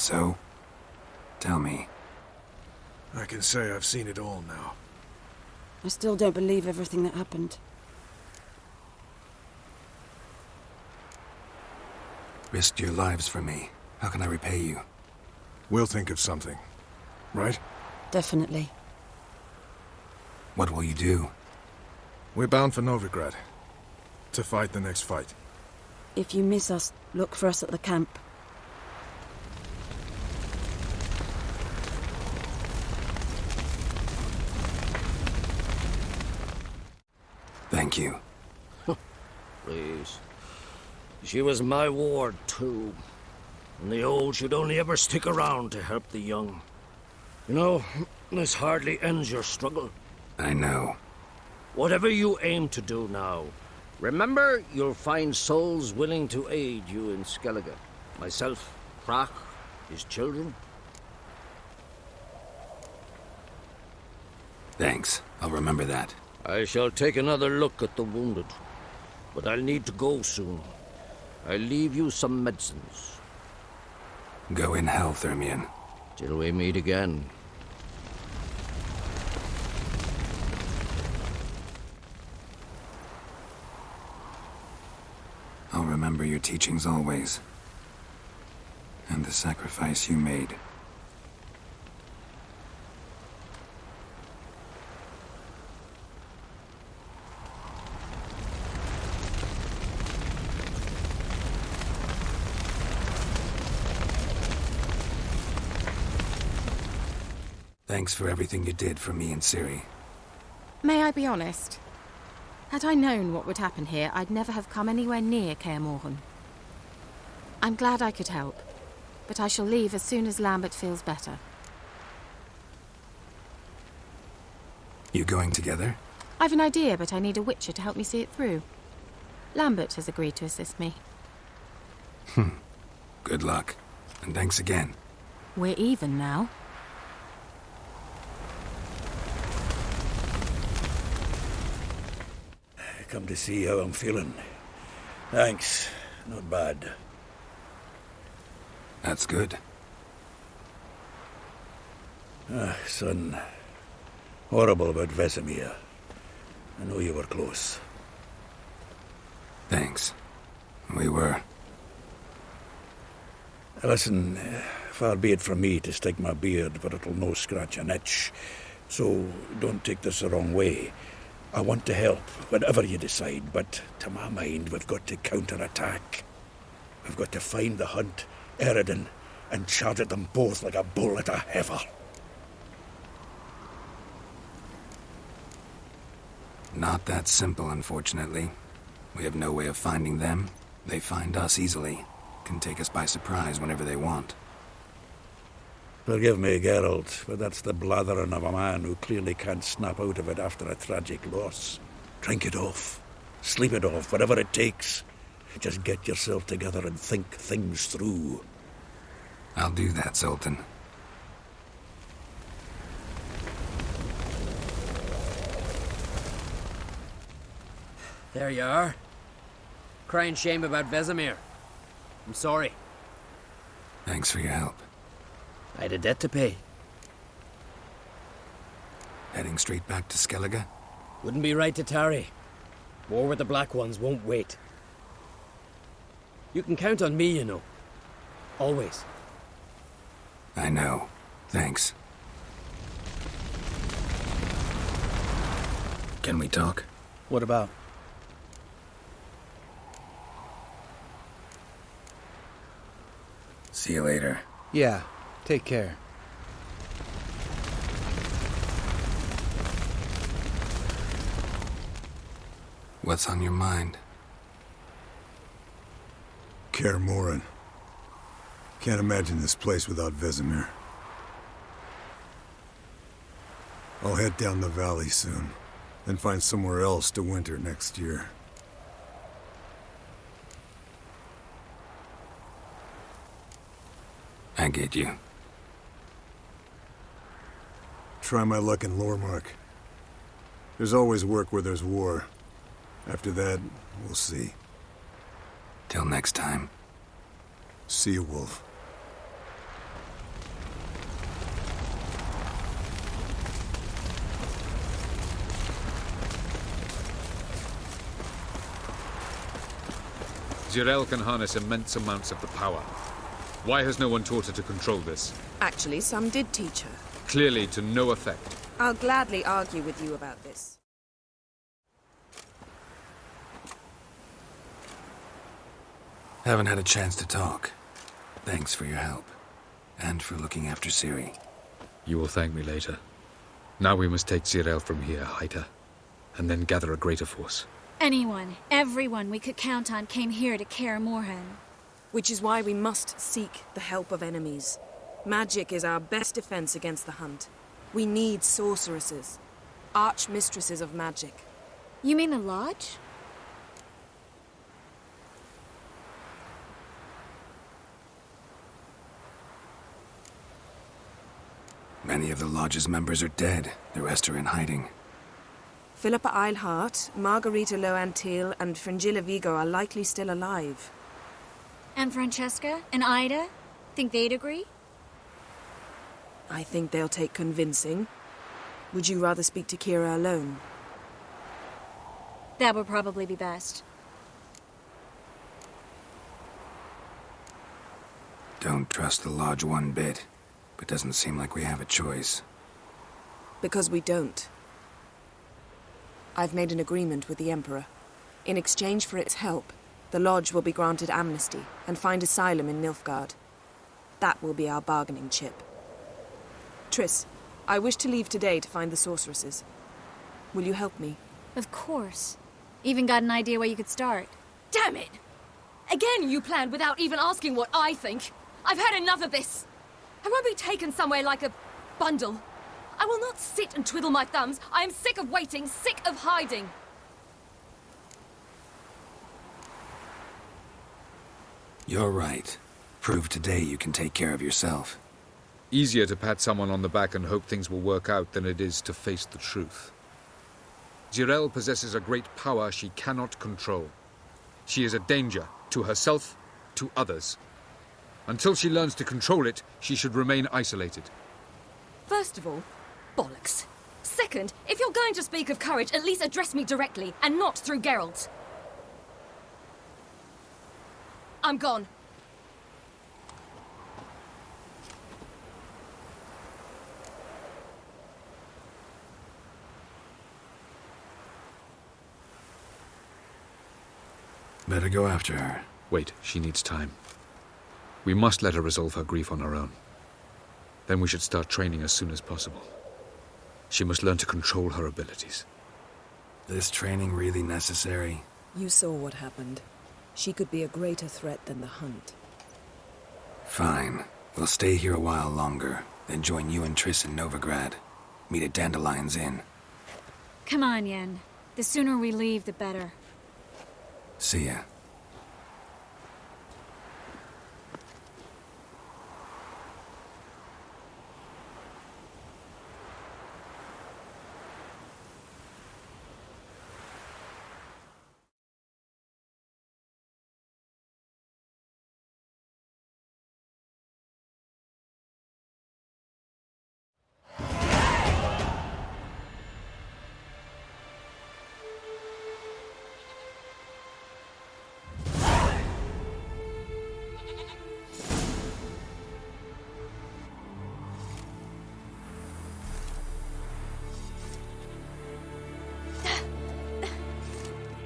So? Tell me. I can say I've seen it all now. I still don't believe everything that happened. Risked your lives for me. How can I repay you? We'll think of something. Right? Definitely. What will you do? We're bound for Novigrad. To fight the next fight. If you miss us, look for us at the camp. Thank you. Please. She was my ward, too. And the old should only ever stick around to help the young. You know, this hardly ends your struggle. I know. Whatever you aim to do now, remember you'll find souls willing to aid you in Skellige. Myself, Krach, his children. Thanks. I'll remember that. I shall take another look at the wounded. But I'll need to go soon. I'll leave you some medicines. Go in hell, Thermian. Till we meet again. I'll remember your teachings always. And the sacrifice you made. Thanks for everything you did for me and Ciri. May I be honest? Had I known what would happen here, I'd never have come anywhere near Kaer Morhen. I'm glad I could help, but I shall leave as soon as Lambert feels better. You going together? I've an idea, but I need a witcher to help me see it through. Lambert has agreed to assist me. Good luck. And thanks again. We're even now. Come to see how I'm feeling. Thanks. Not bad. That's good. Son. Horrible about Vesemir. I know you were close. Thanks. We were. Listen, far be it from me to stick my beard, but it'll no scratch an itch. So don't take this the wrong way. I want to help, whatever you decide, but to my mind, we've got to counterattack. We've got to find the Hunt, Eredin, and charge at them both like a bull at a heifer. Not that simple, unfortunately. We have no way of finding them. They find us easily. Can take us by surprise whenever they want. Forgive me, Geralt, but that's the blathering of a man who clearly can't snap out of it after a tragic loss. Drink it off. Sleep it off, whatever it takes. Just get yourself together and think things through. I'll do that, Sultan. There you are. Crying shame about Vesemir. I'm sorry. Thanks for your help. I had a debt to pay. Heading straight back to Skellige? Wouldn't be right to tarry. War with the Black Ones won't wait. You can count on me, you know. Always. I know. Thanks. Can we talk? What about? See you later. Yeah, take care. What's on your mind? Kaer Morhen. Can't imagine this place without Vesemir. I'll head down the valley soon, then find somewhere else to winter next year. I get you. Try my luck in Lormark. There's always work where there's war. After that, we'll see. Till next time. See you, Wolf. Jirel can harness immense amounts of the power. Why has no one taught her to control this? Actually, some did teach her. Clearly to no effect. I'll gladly argue with you about this. Haven't had a chance to talk. Thanks for your help. And for looking after Ciri. You will thank me later. Now we must take Jirel from here, hide her, and then gather a greater force. Anyone, everyone we could count on came here to Kaer Morhen. Which is why we must seek the help of enemies. Magic is our best defense against the hunt. We need sorceresses. Archmistresses of magic. You mean the Lodge? Many of the Lodge's members are dead. The rest are in hiding. Philippa Eilhart, Margarita Loantil, and Fringilla Vigo are likely still alive. And Francesca and Ida? Think they'd agree? I think they'll take convincing. Would you rather speak to Kira alone? That would probably be best. Don't trust the Lodge one bit, but doesn't seem like we have a choice. Because we don't. I've made an agreement with the Emperor. In exchange for its help, the Lodge will be granted amnesty and find asylum in Nilfgaard. That will be our bargaining chip. Triss, I wish to leave today to find the sorceresses. Will you help me? Of course. Even got an idea where you could start. Damn it! Again you planned without even asking what I think. I've had enough of this. I won't be taken somewhere like a bundle. I will not sit and twiddle my thumbs. I am sick of waiting, sick of hiding. You're right. Prove today you can take care of yourself. Easier to pat someone on the back and hope things will work out than it is to face the truth. Jirel possesses a great power she cannot control. She is a danger to herself, to others. Until she learns to control it, she should remain isolated. First of all, bollocks. Second, if you're going to speak of courage, at least address me directly, and not through Geralt. I'm gone. Better go after her. Wait, she needs time. We must let her resolve her grief on her own. Then we should start training as soon as possible. She must learn to control her abilities. This training really necessary? You saw what happened. She could be a greater threat than the hunt. Fine. We'll stay here a while longer, then join you and Triss in Novigrad. Meet at Dandelion's Inn. Come on, Yen. The sooner we leave, the better. See ya.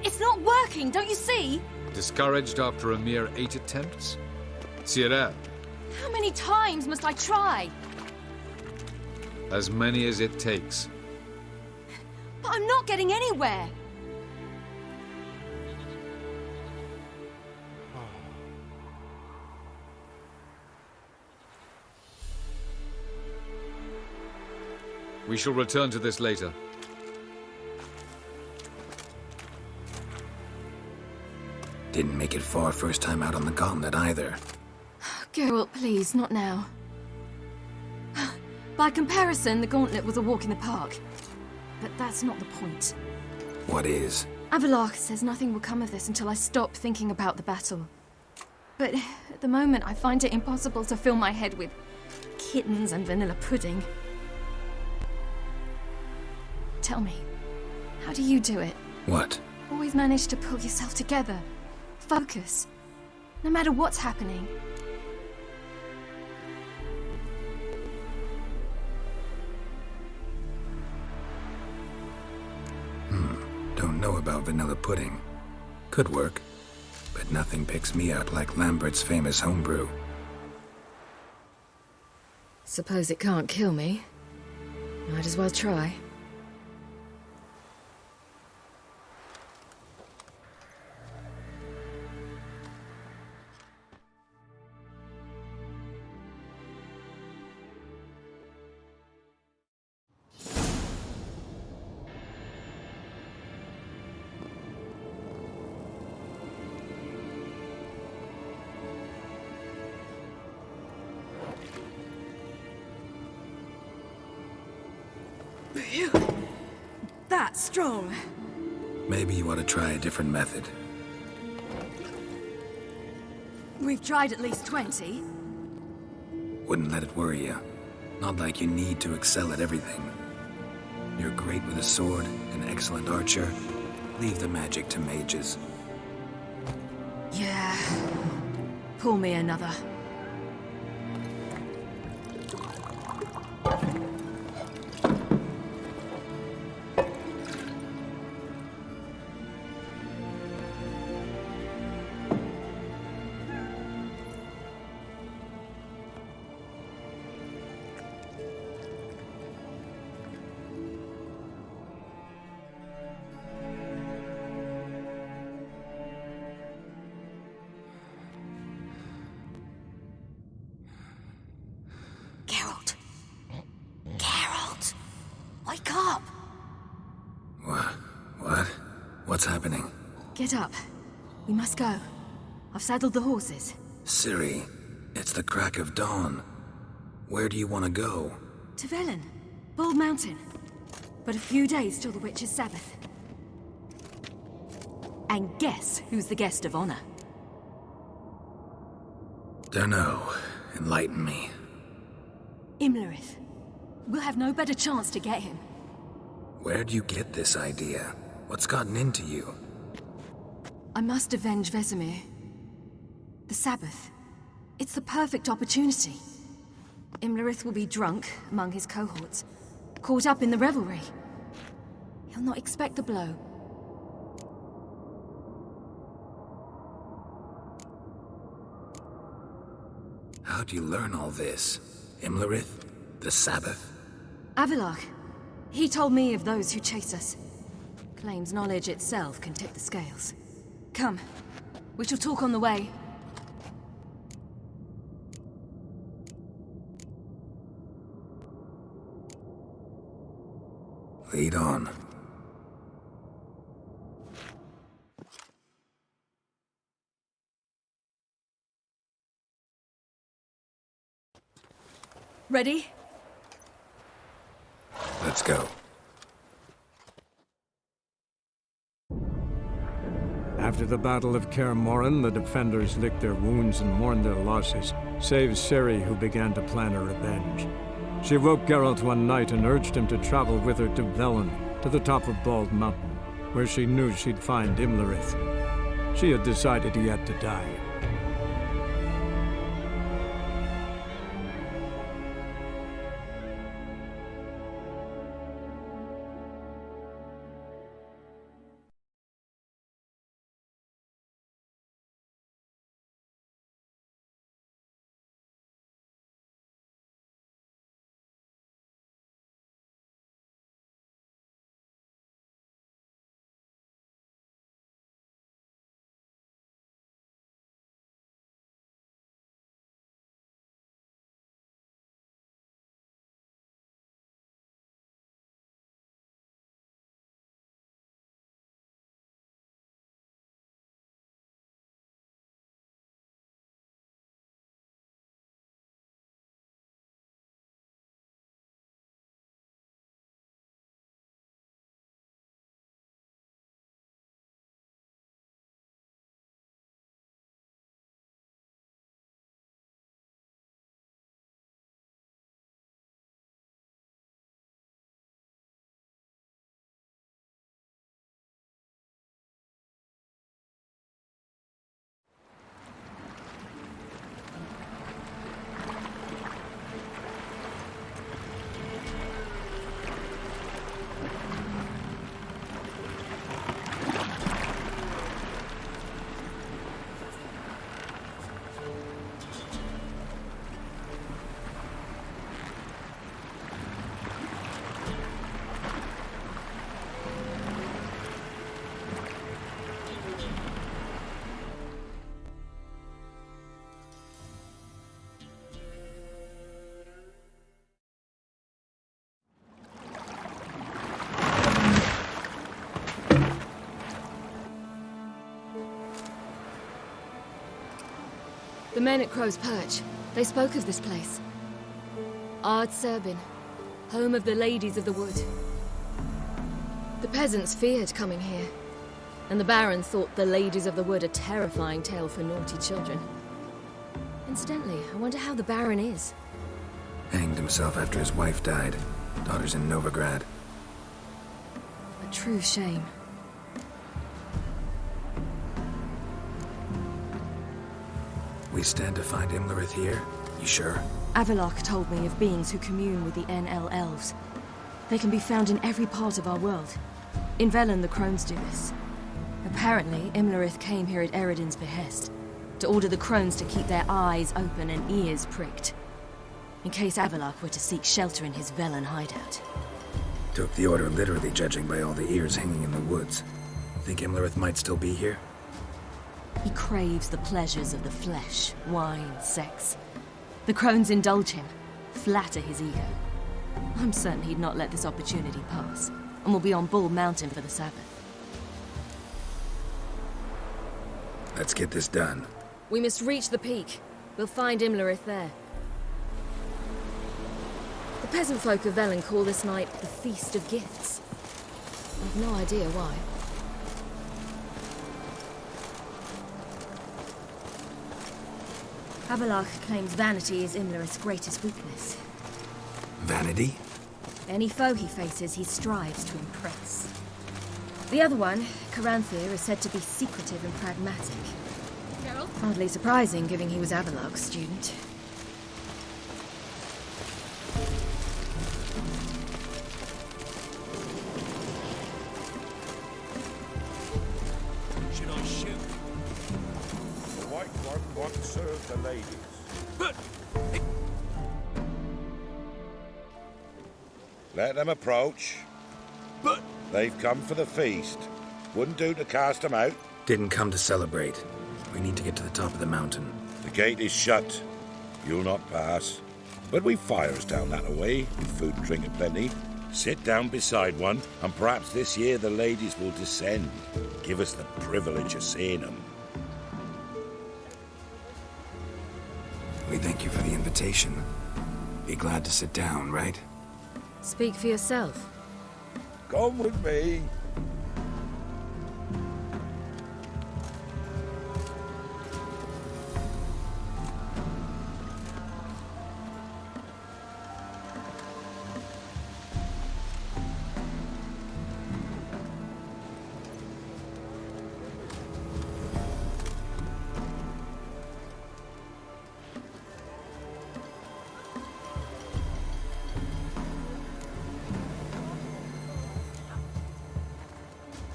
It's not working, don't you see? Discouraged after a mere 8 attempts? Ciri, How many times must I try? as many as it takes. But I'm not getting anywhere. We shall return to this later. Didn't make it far first time out on the gauntlet either. Geralt, please, not now. By comparison, the gauntlet was a walk in the park. But that's not the point. What is? Avalok says nothing will come of this until I stop thinking about the battle. But at the moment, I find it impossible to fill my head with kittens and vanilla pudding. Tell me, how do you do it? What? Always manage to pull yourself together. Focus. No matter what's happening. Don't know about vanilla pudding. Could work, but nothing picks me up like Lambert's famous homebrew. Suppose it can't kill me. Might as well try. That's strong. Maybe you ought to try a different method. We've tried at least 20. Wouldn't let it worry you. Not like you need to excel at everything. You're great with a sword, an excellent archer. Leave the magic to mages. Yeah. Pull me another. Wake up! What? What's happening? Get up. We must go. I've saddled the horses. Ciri, it's the crack of dawn. Where do you want to go? To Velen. Bald Mountain. But a few days till the Witch's Sabbath. And guess who's the guest of honor? Dunno. Enlighten me. Imlerith. We'll have no better chance to get him. Where'd you get this idea? What's gotten into you? I must avenge Vesemir. The Sabbath. It's the perfect opportunity. Imlerith will be drunk among his cohorts, caught up in the revelry. He'll not expect the blow. How'd you learn all this? Imlerith? The Sabbath? Avalok. He told me of those who chase us. Claims knowledge itself can tip the scales. Come. We shall talk on the way. Lead on. Ready? Let's go. After the Battle of Kaer Morhen, the defenders licked their wounds and mourned their losses, save Ciri, who began to plan her revenge. She woke Geralt one night and urged him to travel with her to Velen, to the top of Bald Mountain, where she knew she'd find Imlerith. She had decided he had to die. men at Crow's Perch, they spoke of this place. Ard Serbin, home of the Ladies of the Wood. The peasants feared coming here, and the Baron thought the Ladies of the Wood a terrifying tale for naughty children. Incidentally, I wonder how the Baron is. Hanged himself after his wife died. Daughter's in Novigrad. A true shame. We stand to find Imlerith here? You sure? Avalok told me of beings who commune with the NL elves. They can be found in every part of our world. In Velen, the Crones do this. Apparently, Imlerith came here at Eredin's behest, to order the Crones to keep their eyes open and ears pricked, in case Avalok were to seek shelter in his Velen hideout. Took the order literally, judging by all the ears hanging in the woods. Think Imlerith might still be here? He craves the pleasures of the flesh, wine, sex. The Crones indulge him, flatter his ego. I'm certain he'd not let this opportunity pass, and will be on Bull Mountain for the Sabbath. Let's get this done. We must reach the peak. We'll find Imlerith there. The peasant folk of Velen call this night the Feast of Gifts. I've no idea why. Avalok claims vanity is Imlerith's greatest weakness. Vanity? Any foe he faces, he strives to impress. The other one, Caranthir, is said to be secretive and pragmatic. Geralt? Hardly surprising, given he was Avalok's student. Should I shoot? The White One won't serve the ladies. Let them approach. But they've come for the feast. Wouldn't do to cast them out. Didn't come to celebrate. We need to get to the top of the mountain. The gate is shut. You'll not pass. But we've fires down that way, with food and drink aplenty. Sit down beside one, and perhaps this year the ladies will descend. Give us the privilege of seeing them. We thank you for the invitation. Be glad to sit down, right? Speak for yourself. Come with me.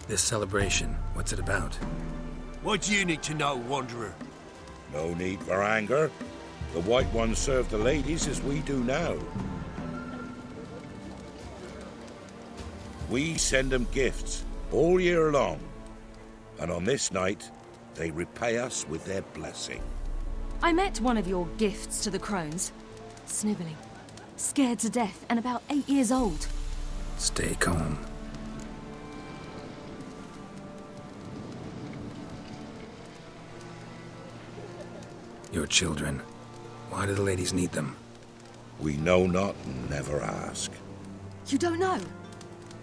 This celebration, what's it about? What do you need to know, Wanderer? No need for anger. The White Ones serve the ladies as we do now. We send them gifts all year long. And on this night, they repay us with their blessing. I met one of your gifts to the Crones. Snivelling. Scared to death and about 8 years old. Stay calm. Your children. Why do the ladies need them? We know not and never ask. You don't know?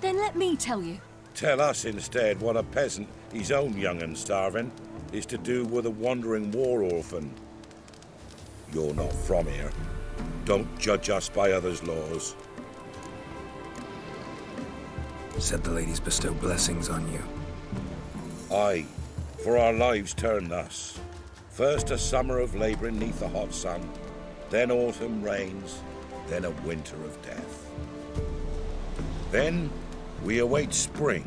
Then let me tell you. Tell us instead what a peasant, his own young and starving, is to do with a wandering war orphan. You're not from here. Don't judge us by others' laws. Said the ladies bestow blessings on you. Aye, for our lives turn thus. First a summer of labouring neath the hot sun, then autumn rains, then a winter of death. Then we await spring,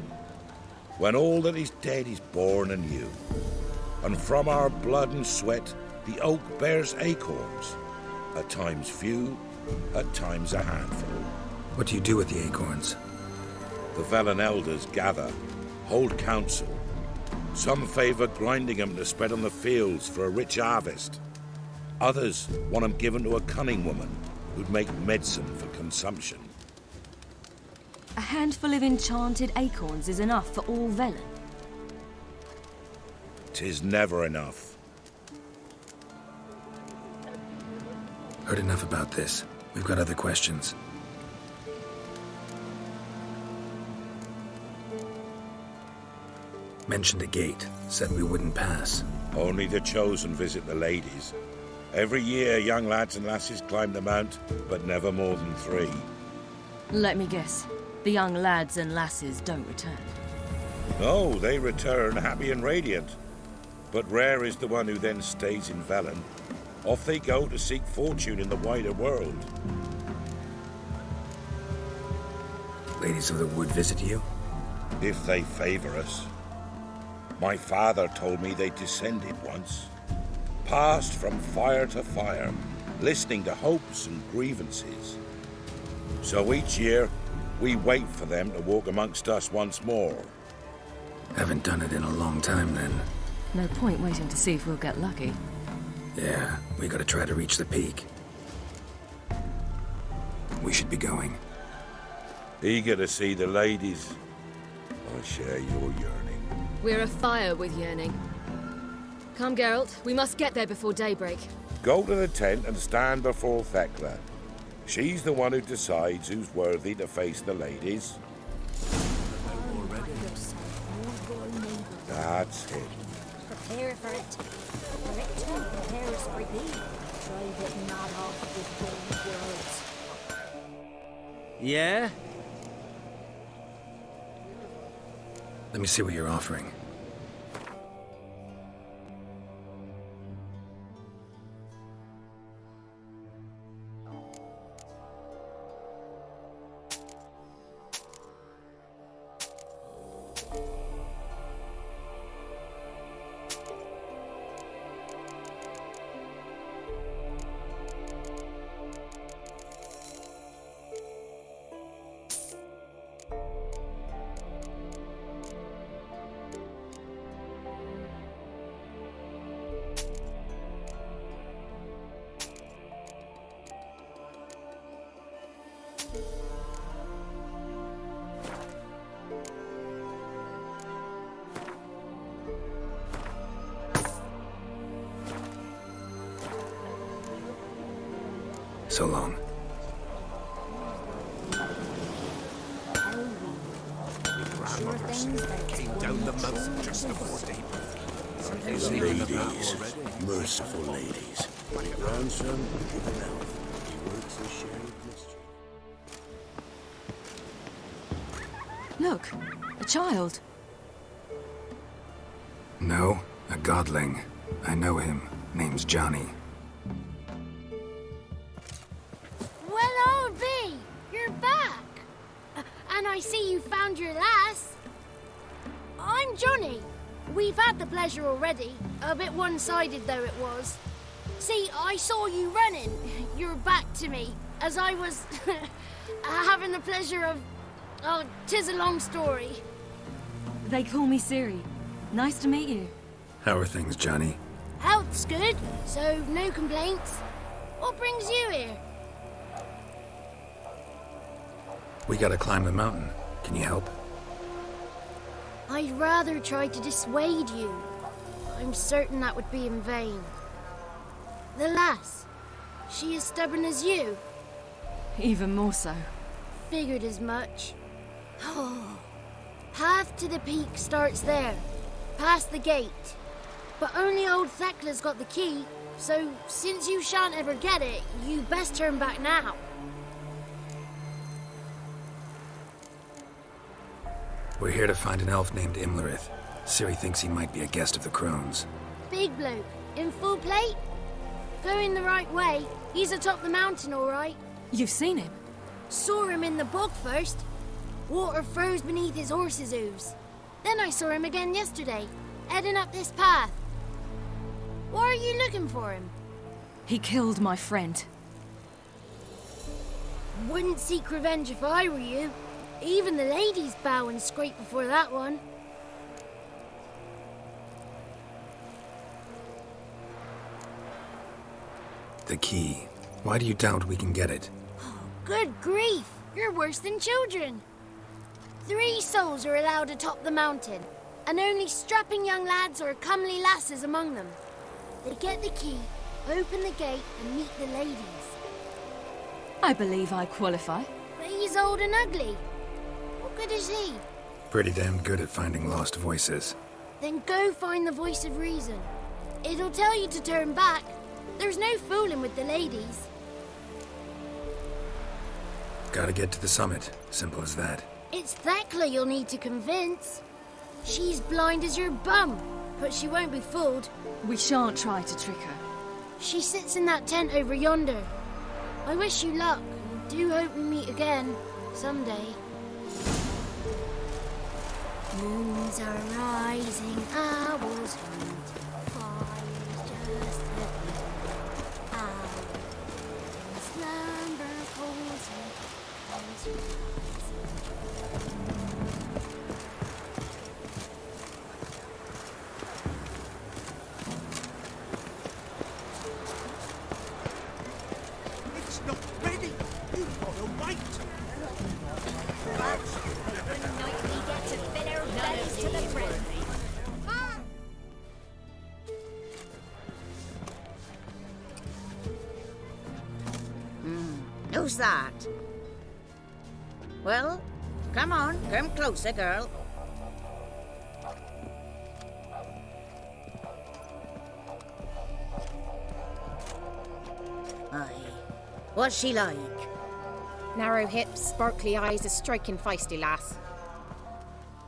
when all that is dead is born anew. And from our blood and sweat the oak bears acorns, at times few, at times a handful. What do you do with the acorns? The Velen elders gather, hold council. Some favour grinding them to spread on the fields for a rich harvest. Others want them given to a cunning woman who'd make medicine for consumption. A handful of enchanted acorns is enough for all Velen. 'Tis never enough. Heard enough about this. We've got other questions. Mentioned a gate. Said we wouldn't pass. Only the chosen visit the ladies. Every year, young lads and lasses climb the mount, but never more than 3. Let me guess. The young lads and lasses don't return. No, they return happy and radiant. But rare is the one who then stays in Velen. Off they go to seek fortune in the wider world. Ladies of the Wood visit you? If they favor us. My father told me they descended once. Passed from fire to fire, listening to hopes and grievances. So each year, we wait for them to walk amongst us once more. Haven't done it in a long time, then. No point waiting to see if we'll get lucky. Yeah, we gotta try to reach the peak. We should be going. Eager to see the ladies. I share your yearning. We're afire with yearning. Come, Geralt. We must get there before daybreak. Go to the tent and stand before Thekla. She's the one who decides who's worthy to face the ladies. That's it. Prepare for it. For it too prepares for thee. Try getting not off with bold words. Yeah? Let me see what you're offering. So long. Came down the mountain just before daybreak. Ladies, merciful ladies. My grandson, given out. He works a share of mystery. Look, a child. No, a godling. I know him. Name's Johnny. Well, I'll be. You're back. And I see you found your lass. I'm Johnny. We've had the pleasure already. A bit one-sided though it was. See, I saw you running. Your back to me. As I was having the pleasure of... Oh, 'tis a long story. They call me Ciri. Nice to meet you. How are things, Johnny? Health's good, so no complaints. What brings you here? We gotta climb the mountain. Can you help? I'd rather try to dissuade you. I'm certain that would be in vain. The lass, she as stubborn as you? Even more so. Figured as much. Oh. Path to the peak starts there, past the gate. But only old Thekla's got the key, so since you shan't ever get it, you best turn back now. We're here to find an elf named Imleris. Ciri thinks he might be a guest of the Crones. Big bloke, in full plate? Going the right way, he's atop the mountain all right. You've seen him? Saw him in the bog first. Water froze beneath his horse's hooves. Then I saw him again yesterday, heading up this path. Why are you looking for him? He killed my friend. Wouldn't seek revenge if I were you. Even the ladies bow and scrape before that one. The key. Why do you doubt we can get it? Good grief! You're worse than children. 3 souls are allowed atop the mountain, and only strapping young lads or comely lasses among them. They get the key, open the gate, and meet the ladies. I believe I qualify. But he's old and ugly. What good is he? Pretty damn good at finding lost voices. Then go find the voice of reason. It'll tell you to turn back. There's no fooling with the ladies. Gotta get to the summit. Simple as that. It's Thekla you'll need to convince. She's blind as your bum, but she won't be fooled. We shan't try to trick her. She sits in that tent over yonder. I wish you luck, and do hope we meet again, someday. Moons are rising, owls hoot, fire's just a bit. Owls slumber cozy as you rise. It's not ready. You gotta wait. Who's that? Well, come on, come closer, girl. Aye. What's she like? Narrow hips, sparkly eyes, a striking feisty lass.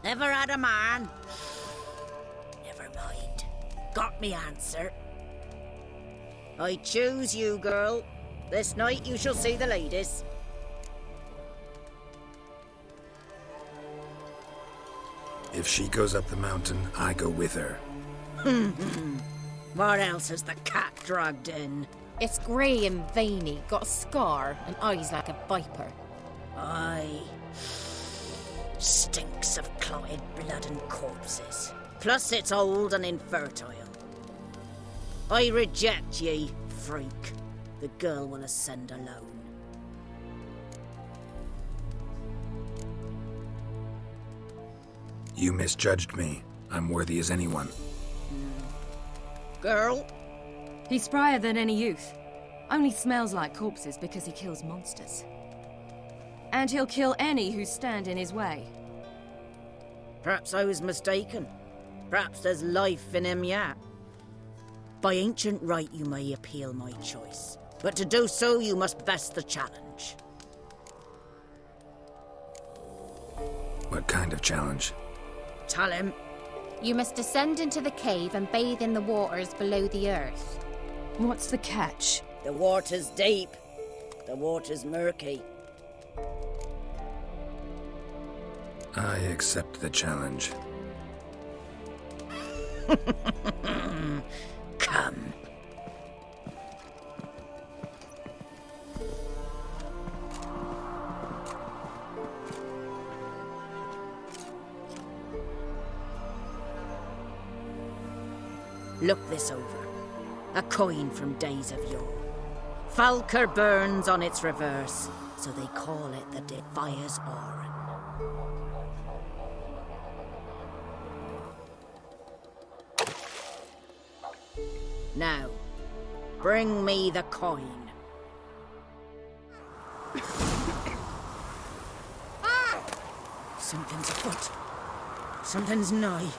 Never had a man? Never mind. Got me answer. I choose you, girl. This night you shall see the ladies. If she goes up the mountain, I go with her. What else has the cat dragged in? It's grey and veiny, got a scar, and eyes like a viper. Aye. Stinks of clotted blood and corpses. Plus it's old and infertile. I reject ye, freak. The girl will ascend alone. You misjudged me. I'm worthy as anyone. Girl? He's sprier than any youth. Only smells like corpses because he kills monsters. And he'll kill any who stand in his way. Perhaps I was mistaken. Perhaps there's life in him yet. By ancient right you may appeal my choice. But to do so you must best the challenge. What kind of challenge? Tell him. You must descend into the cave and bathe in the waters below the earth. What's the catch? The water's deep. The water's murky. I accept the challenge. Come. Look this over. A coin from days of yore. Falker burns on its reverse, so they call it the Defiers Oran. Now, bring me the coin. Something's afoot. Something's nigh.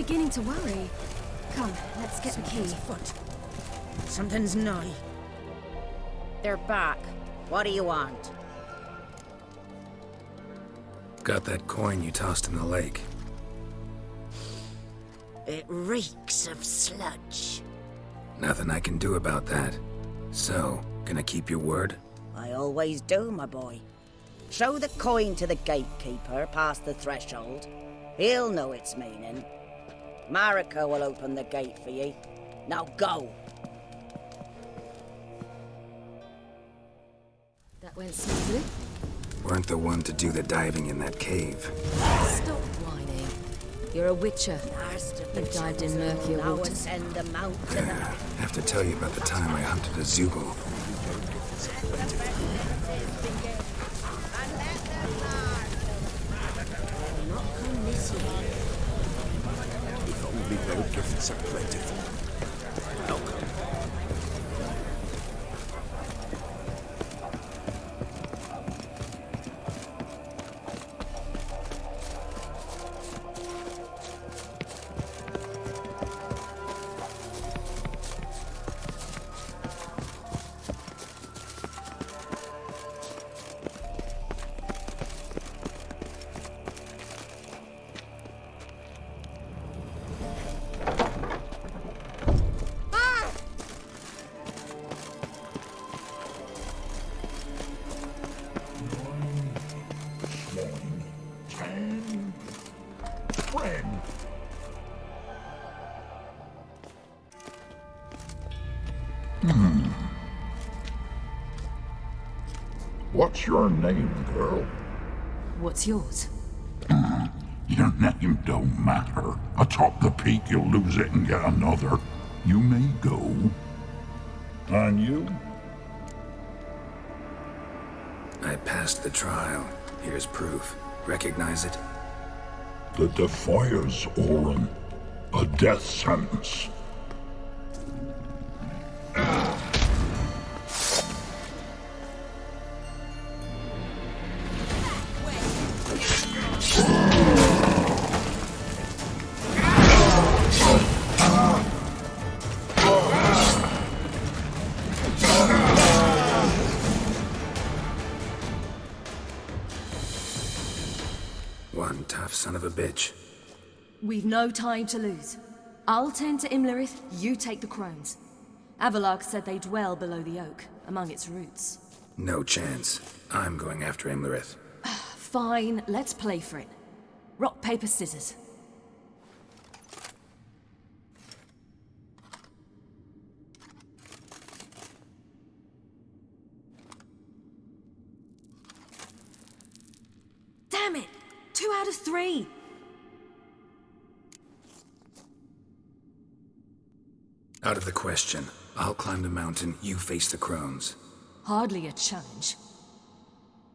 beginning to worry. Come, let's get the key. Something's nigh. They're back. What do you want? Got that coin you tossed in the lake. It reeks of sludge. Nothing I can do about that. So, gonna keep your word? I always do, my boy. Show the coin to the gatekeeper past the threshold. He'll know its meaning. Marika will open the gate for you. Now go! That went smoothly. Weren't the one to do the diving in that cave. Stop whining. You're a witcher. You dived in murkier waters. Send them out to Have to tell you about the time I hunted a Zoogle. If only their gifts are plentiful. Welcome. What's your name, girl? What's yours? Your name don't matter. Atop the peak, you'll lose it and get another. You may go. And you? I passed the trial. Here's proof. Recognize it? The Defiers, Orin. A death sentence. One tough son of a bitch. We've no time to lose. I'll tend to Imleris, you take the crones. Avalak said they dwell below the oak, among its roots. No chance. I'm going after Imleris. Fine, let's play for it. Rock, paper, scissors. Damn it! 2 out of 3! Out of the question. I'll climb the mountain, you face the crones. Hardly a challenge.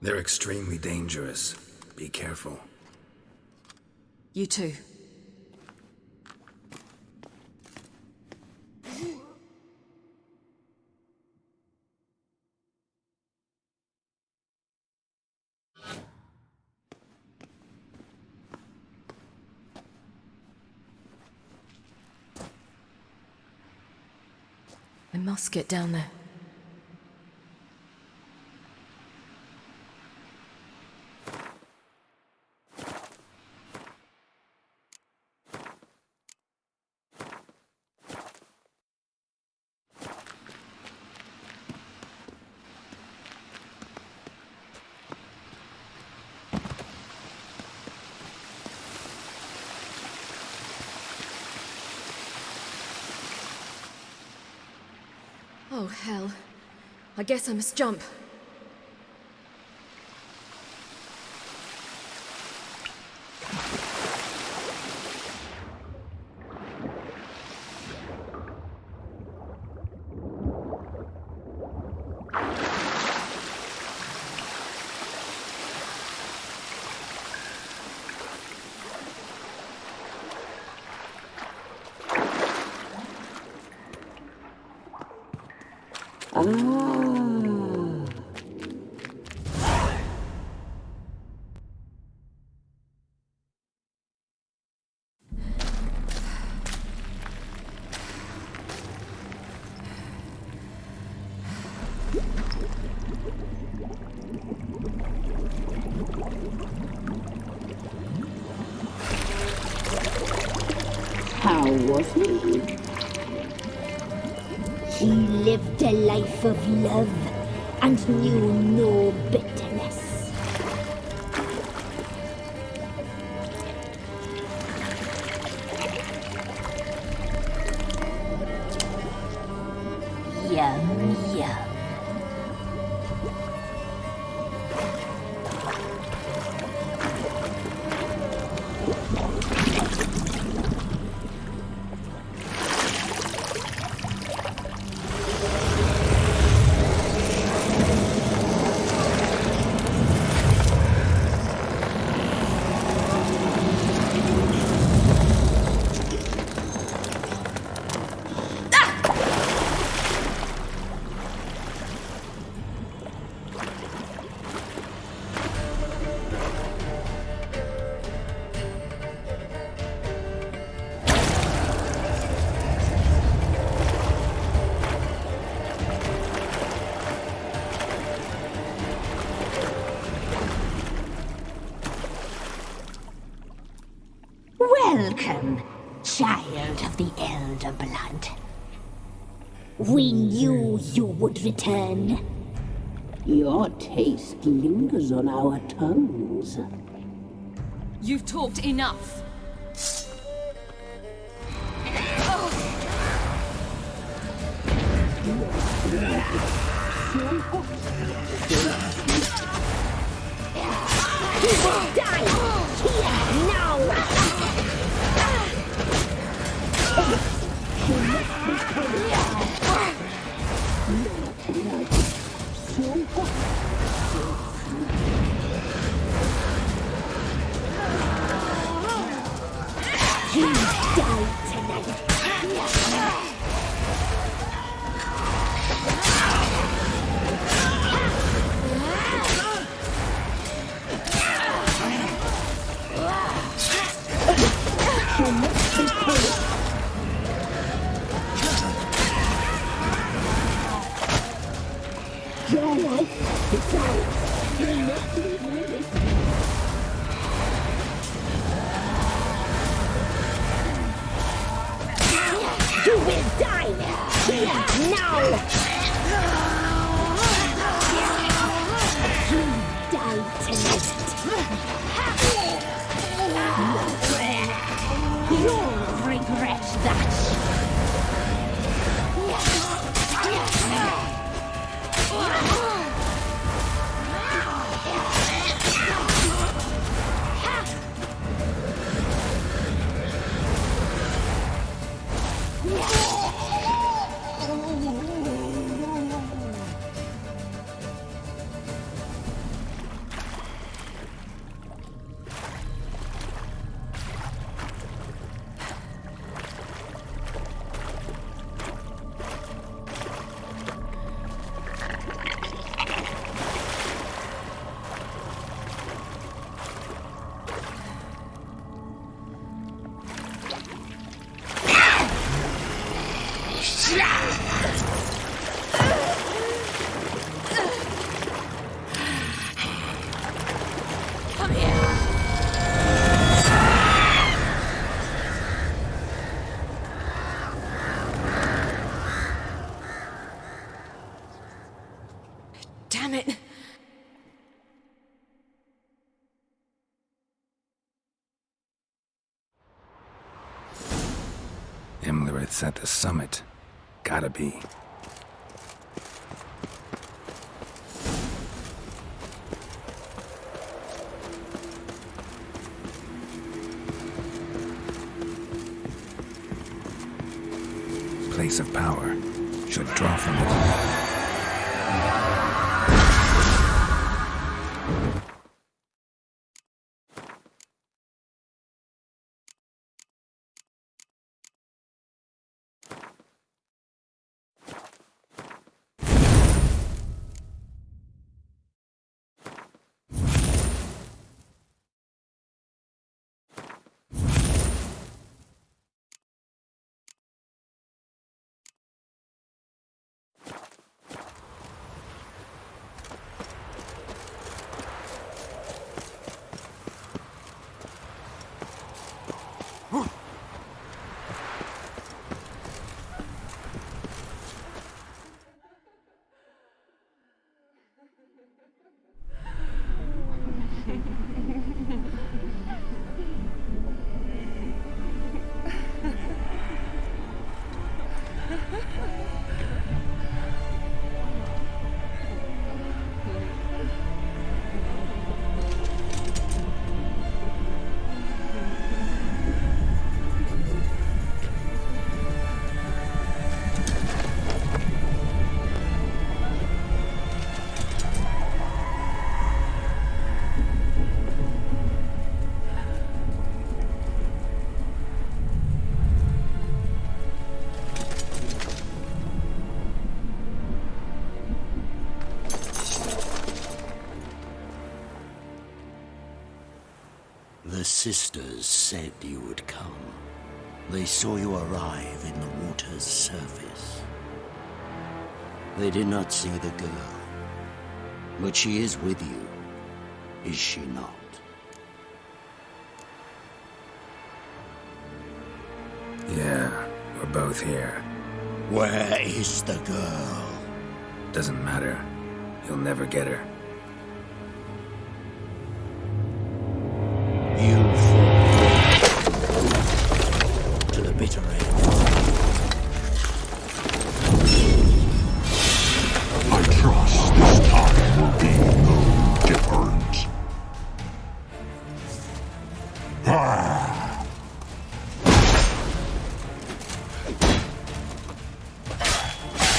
They're extremely dangerous. Be careful. You too. I must get down there. Oh, hell. I guess I must jump. was he? He lived a life of love and knew no bitterness. Yum, yum. Welcome, child of the Elder Blood. We knew you would return. Your taste lingers on our tongues. You've talked enough. He will die here now! You die tonight! Your life decides you must leave it. You will die here now! You die tonight. You'll regret that. Damn it! Imleris at the summit. Gotta be. Place of power. Should draw from it. The sisters said you would come. They saw you arrive in the water's surface. They did not see the girl. But she is with you, is she not? Yeah, we're both here. Where is the girl? Doesn't matter. You'll never get her. You fall to the bitter end. I trust this time will be no different.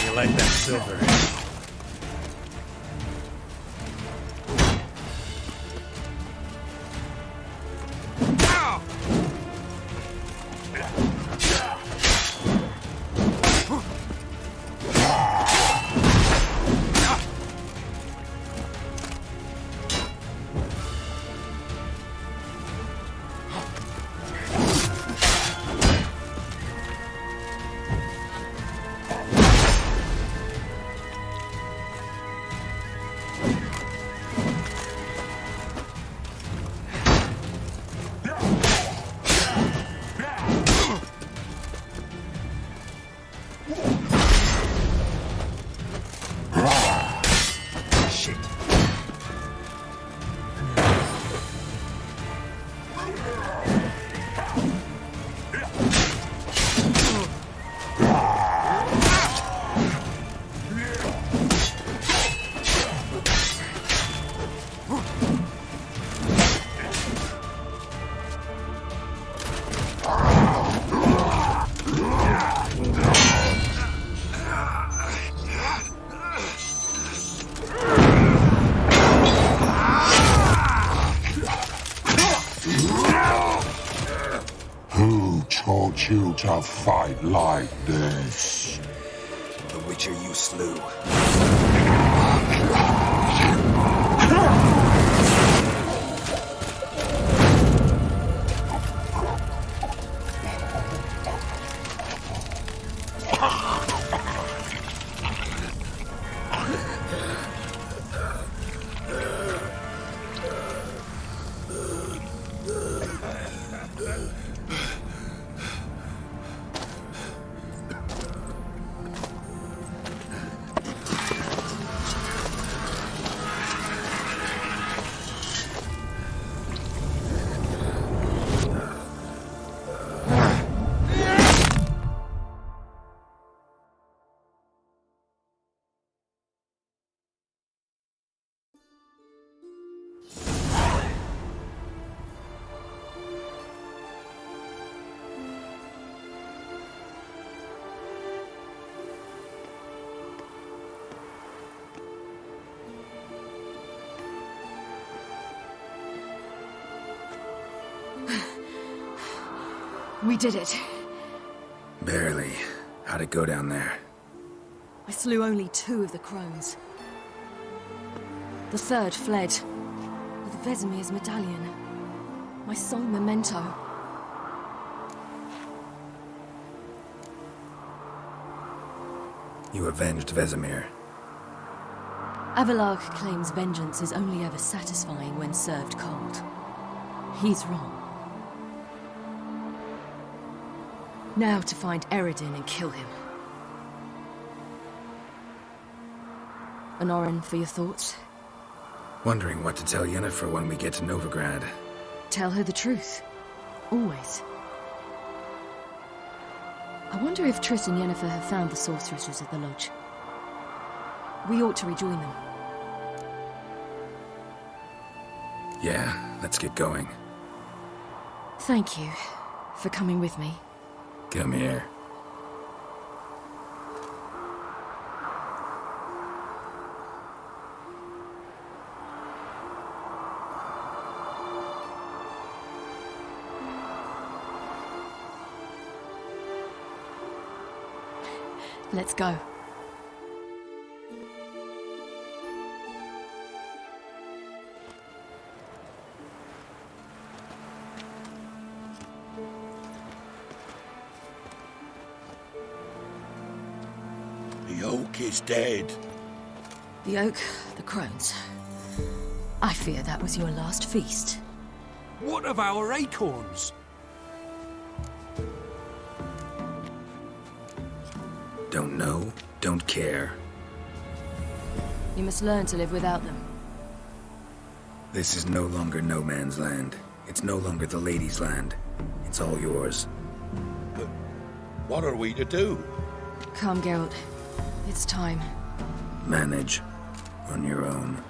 You like that silver? You to fight like this. The Witcher you slew. We did it. Barely. How'd it go down there? I slew only 2 of the crones. The third fled with Vesemir's medallion, my sole memento. You avenged Vesemir. Avalark claims vengeance is only ever satisfying when served cold. He's wrong. Now to find Eredin and kill him. An Oren for your thoughts? Wondering what to tell Yennefer when we get to Novigrad. Tell her the truth. Always. I wonder if Triss and Yennefer have found the sorceresses at the lodge. We ought to rejoin them. Yeah, let's get going. Thank you for coming with me. Come here. Let's go. The oak is dead. The oak, the crones. I fear that was your last feast. What of our acorns? Don't know, don't care. You must learn to live without them. This is no longer no man's land. It's no longer the lady's land. It's all yours. But what are we to do? Come, Geralt. It's time. Manage on your own.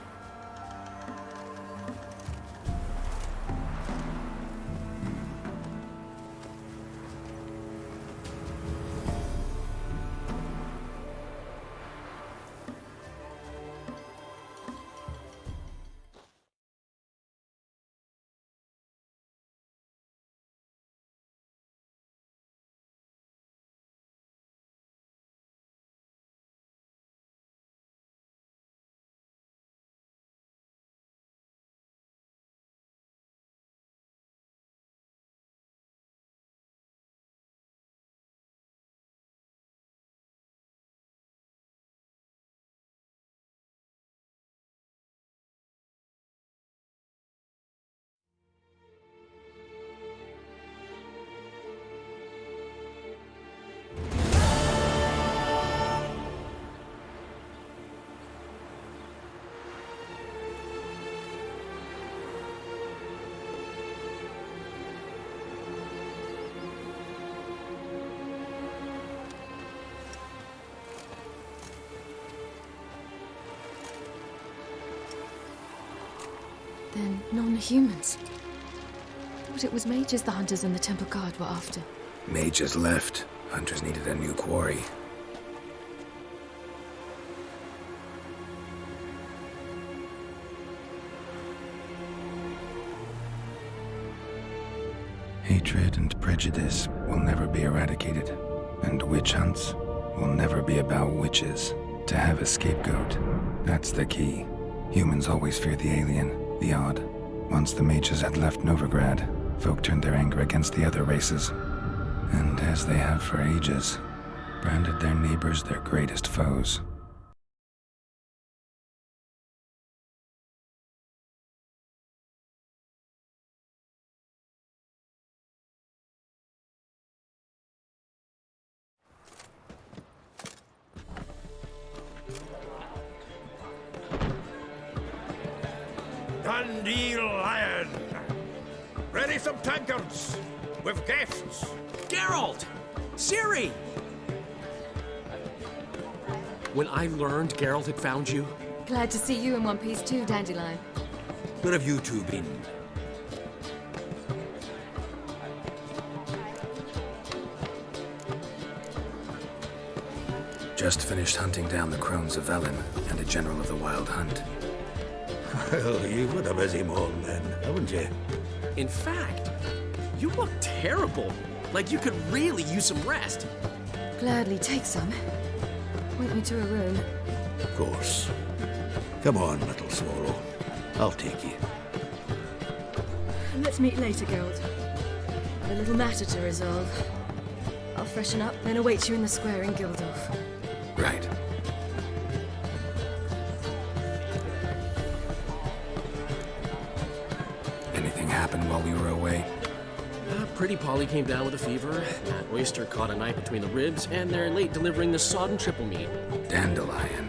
Then non-humans. Thought it was mages the hunters and the Temple Guard were after. Mages left. Hunters needed a new quarry. Hatred and prejudice will never be eradicated, and witch hunts will never be about witches. To have a scapegoat, that's the key. Humans always fear the alien, the odd. Once the mages had left Novigrad, folk turned their anger against the other races, and as they have for ages, branded their neighbors their greatest foes. Dandelion! Ready some tankards! With guests! Geralt! Ciri! When I learned Geralt had found you... Glad to see you in one piece too, Dandelion. Where have you two been? Just finished hunting down the crones of Velen and a general of the Wild Hunt. Well, you've had a busy morning then, haven't you? In fact, you look terrible. Like you could really use some rest. Gladly take some. Point me to a room. Of course. Come on, little swallow. I'll take you. Let's meet later, Geralt. A little matter to resolve. I'll freshen up, then await you in the square in Gildorf. Right. Anything happened while we were away? Pretty Polly came down with a fever. That oyster caught a knife between the ribs, and they're late delivering the sodden triple meat. Dandelion.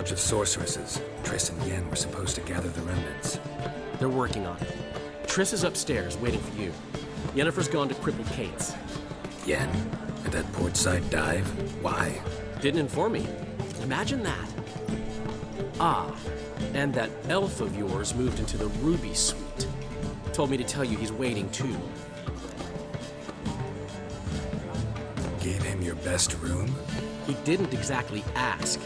Lodge of Sorceresses. Triss and Yen were supposed to gather the remnants. They're working on it. Triss is upstairs, waiting for you. Yennefer's gone to cripple Kate's. Yen? At that portside dive? Why? Didn't inform me. Imagine that. Ah, and that elf of yours moved into the Ruby Suite. Told me to tell you he's waiting too. Gave him your best room? He didn't exactly ask.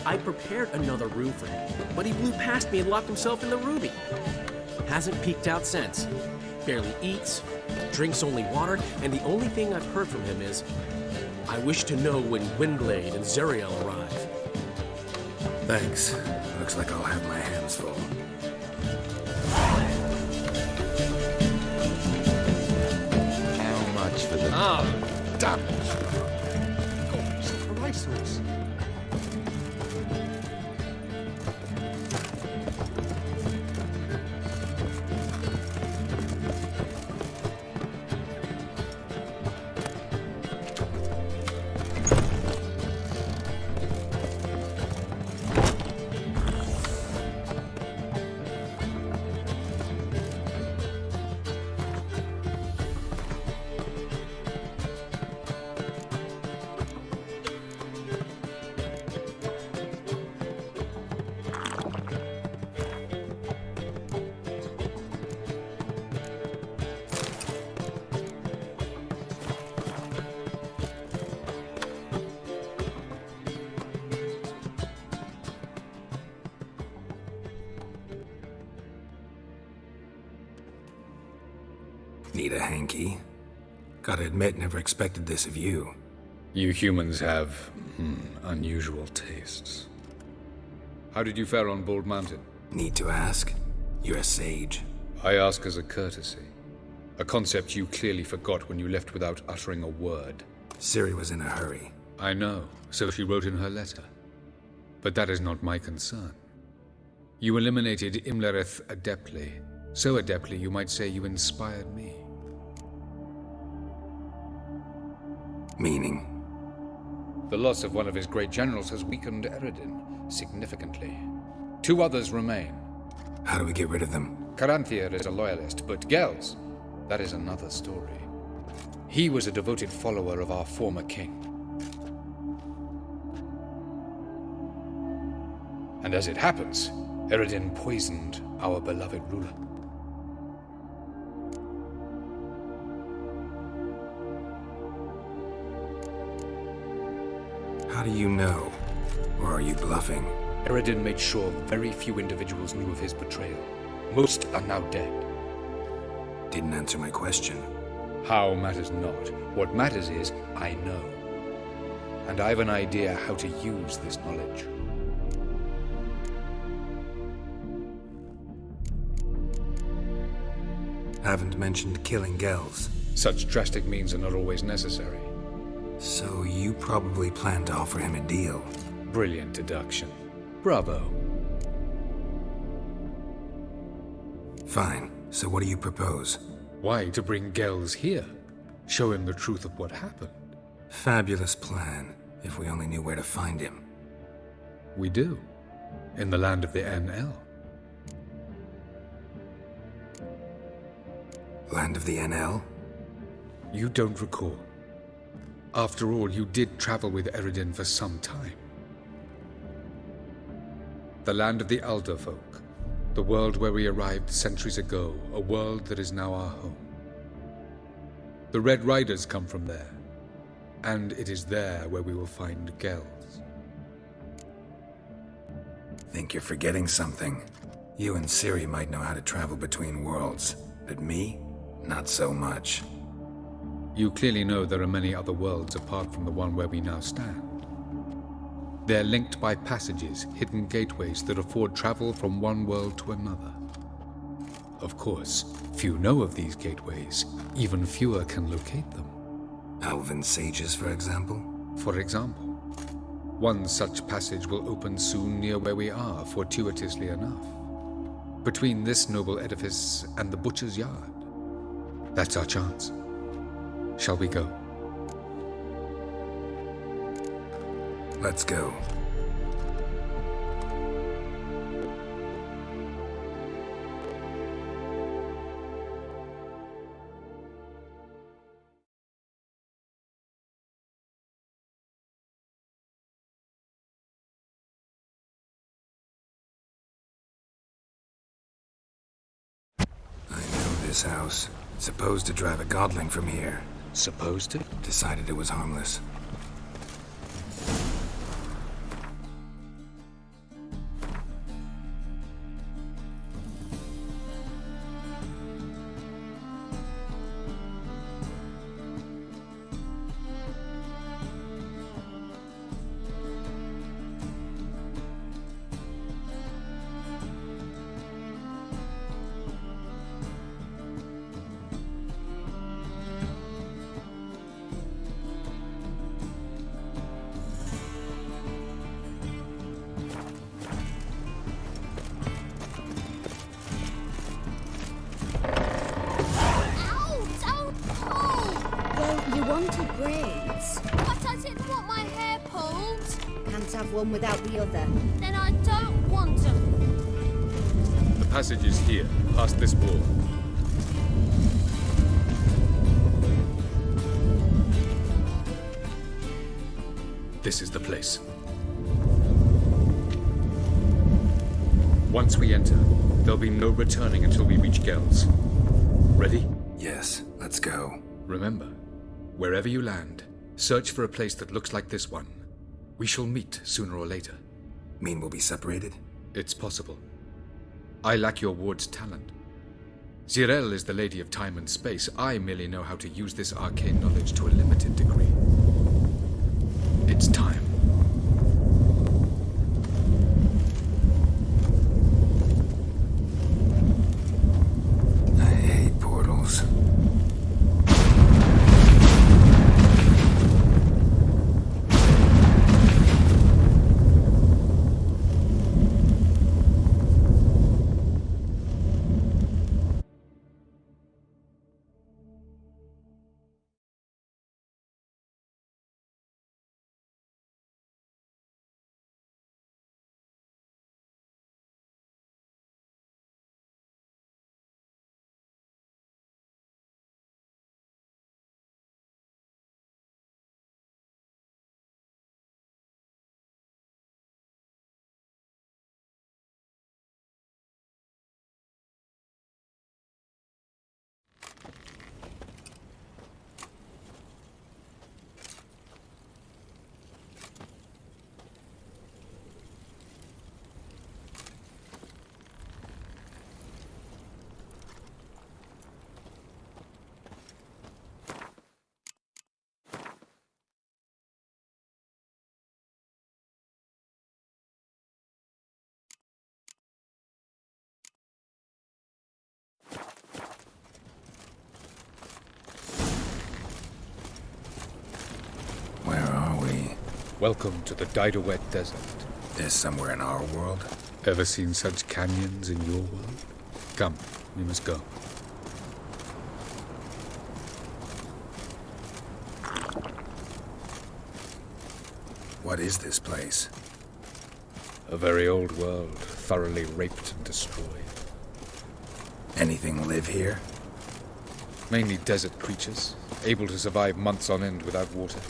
I prepared another room for him, but he blew past me and locked himself in the Ruby. Hasn't peeked out since. Barely eats, drinks only water, and the only thing I've heard from him is, I wish to know when Gwynblade and Zeriel arrive. Thanks. Looks like I'll have my hands full. How much for the... Ah, damn it! Priceless. Need a hanky? Gotta admit, never expected this of you. You humans have unusual tastes. How did you fare on Bald Mountain? Need to ask? You're a sage. I ask as a courtesy. A concept you clearly forgot when you left without uttering a word. Ciri was in a hurry. I know, so she wrote in her letter. But that is not my concern. You eliminated Imleris adeptly. So adeptly, you might say you inspired me. Meaning? The loss of one of his great generals has weakened Eredin significantly. 2 others remain. How do we get rid of them? Caranthir is a loyalist, but Gels, that is another story. He was a devoted follower of our former king. And as it happens, Eredin poisoned our beloved ruler. How do you know? Or are you bluffing? Eredin made sure very few individuals knew of his betrayal. Most are now dead. Didn't answer my question. How matters not. What matters is, I know. And I have an idea how to use this knowledge. Haven't mentioned killing Gels. Such drastic means are not always necessary. So you probably plan to offer him a deal. Brilliant deduction. Bravo. Fine. So what do you propose? Why, to bring Gels here. Show him the truth of what happened. Fabulous plan, if we only knew where to find him. We do. In the land of the NL. Land of the NL? You don't recall. After all, you did travel with Eredin for some time. The land of the Elder Folk. The world where we arrived centuries ago. A world that is now our home. The Red Riders come from there. And it is there where we will find Gels. Think you're forgetting something. You and Ciri might know how to travel between worlds, but me? Not so much. You clearly know there are many other worlds apart from the one where we now stand. They're linked by passages, hidden gateways that afford travel from one world to another. Of course, few know of these gateways. Even fewer can locate them. Elven sages, for example? For example. One such passage will open soon near where we are, fortuitously enough. Between this noble edifice and the butcher's yard. That's our chance. Shall we go? Let's go. this house. Supposed to drive a godling from here. Supposed to? Decided it was harmless. One without the other. Then I don't want them. The passage is here, past this wall. This is the place. Once we enter, there'll be no returning until we reach Gel's. Ready? Yes, let's go. Remember, wherever you land, search for a place that looks like this one. We shall meet sooner or later. Mean we'll be separated? It's possible. I lack your ward's talent. Zirel is the lady of time and space. I merely know how to use this arcane knowledge to a limited degree. It's time. I hate portals. Welcome to the Didowet Desert. This somewhere in our world? Ever seen such canyons in your world? Come, we must go. What is this place? A very old world, thoroughly raped and destroyed. Anything live here? Mainly desert creatures, able to survive months on end without water.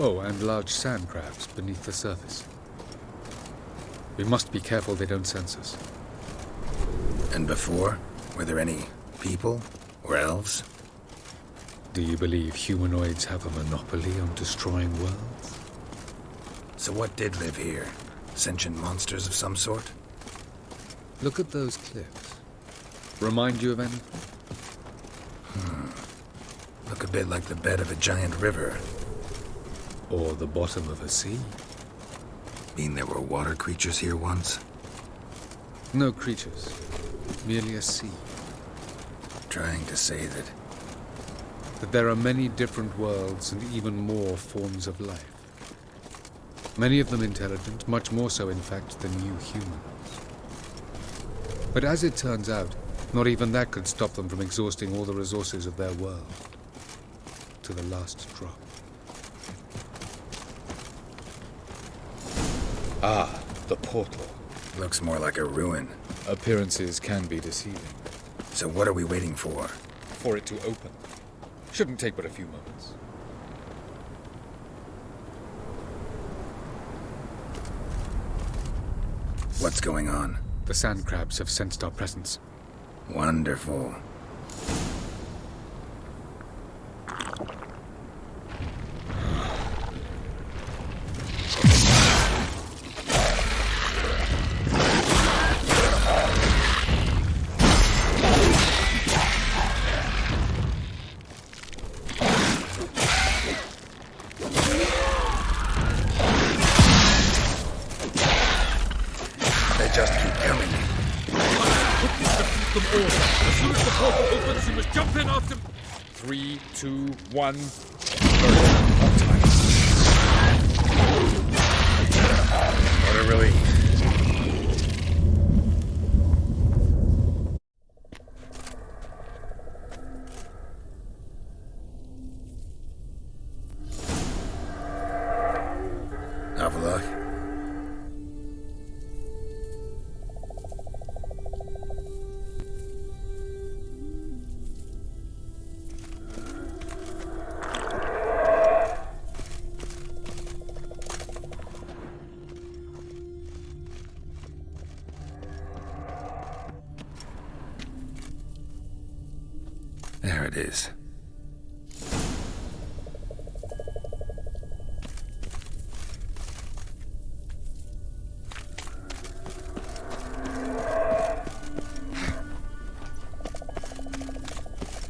Oh, and large sand crabs beneath the surface. We must be careful they don't sense us. And before? Were there any people? Or elves? Do you believe humanoids have a monopoly on destroying worlds? So what did live here? Sentient monsters of some sort? Look at those cliffs. Remind you of anything? Look a bit like the bed of a giant river. Or the bottom of a sea. Mean there were water creatures here once? No creatures. Merely a sea. Trying to say that there are many different worlds and even more forms of life. Many of them intelligent, much more so in fact than you humans. But as it turns out, not even that could stop them from exhausting all the resources of their world. To the last drop. Ah, the portal. Looks more like a ruin. Appearances can be deceiving. So what are we waiting for? For it to open. Shouldn't take but a few moments. What's going on? The sand crabs have sensed our presence. Wonderful. They just keep coming. Them all. As soon as the portal opens, you must jump in after. 3, 2, 1. What a relief. Avalok. There it is.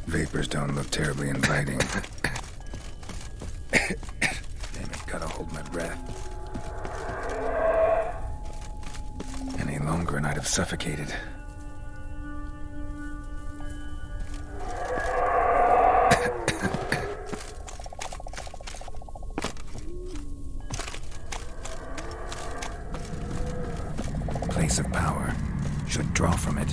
Vapors don't look terribly inviting. Damn it, gotta hold my breath. Any longer and I'd have suffocated. Place of power should draw from it.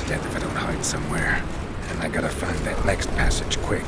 dead if I don't hide somewhere. And I gotta find that next passage quick.